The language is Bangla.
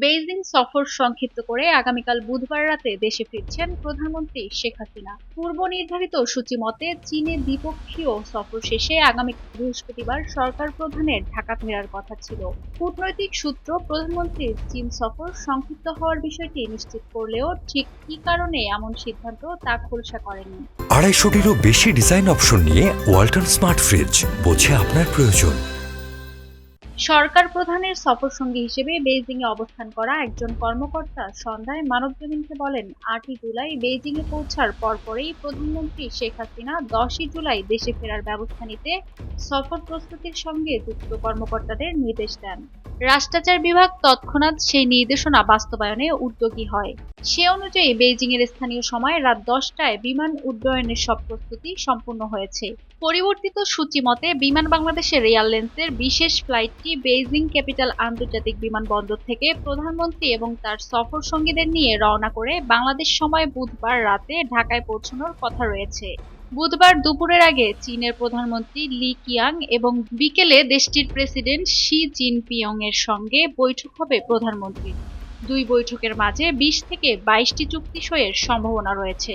বেইজিং সফর সংক্ষিপ্ত করে আগামীকাল বুধবার রাতে দেশে ফিরছেন প্রধানমন্ত্রী শেখ হাসিনা। পূর্ব নির্ধারিত সূচি মতে চীনে দ্বিপক্ষীয় সফর শেষে আগামী বৃহস্পতিবার সরকার প্রধানের ঢাকা ফেরার কথা ছিল। কূটনৈতিক সূত্র প্রধানমন্ত্রীর চীন সফর সংক্ষিপ্ত হওয়ার বিষয়টি নিশ্চিত করলেও ঠিক কী কারণে এমন সিদ্ধান্ত তা খোলসা করেনি। 250টিরও বেশি ডিজাইন অপশন নিয়ে ওয়ালটন স্মার্ট ফ্রিজ, বোঝে আপনার প্রয়োজন। সরকার প্রধানের সফরসঙ্গী হিসেবে বেইজিংয়ে অবস্থান করা একজন কর্মকর্তা সন্ধ্যায় মানবজমিনকে বলেন, 8ই জুলাই বেইজিংয়ে পৌঁছার পরপরই প্রধানমন্ত্রী শেখ হাসিনা 10ই জুলাই দেশে ফেরার ব্যবস্থা নিতে সফর প্রস্তুতির সঙ্গে যুক্ত কর্মকর্তাদের নির্দেশ দেন। রাষ্ট্রাচার বিভাগ তৎক্ষণাৎ সেই নির্দেশনা বাস্তবায়নে উদ্যোগী হয়। সে অনুযায়ী বেইজিংয়ের স্থানীয় সময় রাত 10টায় বিমান উড্ডয়নের সব প্রস্তুতি সম্পূর্ণ হয়েছে। পরিবর্তিত সূচি মতে বিমান বাংলাদেশের এয়ারলাইন্সের বিশেষ ফ্লাইটটি বেইজিং ক্যাপিটাল আন্তর্জাতিক বিমানবন্দর থেকে প্রধানমন্ত্রী এবং তার সফর সঙ্গীদের নিয়ে রওনা করে বাংলাদেশ সময় বুধবার রাতে ঢাকায় পৌঁছানোর কথা রয়েছে। বুধবার দুপুরের আগে চীনের প্রধানমন্ত্রী লি কিয়াং এবং বিকেলে দেশটির প্রেসিডেন্ট শি জিনপিং এর সঙ্গে বৈঠক হবে প্রধানমন্ত্রীর। দুই বৈঠকের মাঝে 20 থেকে 22টি চুক্তি সইয়ের সম্ভাবনা রয়েছে।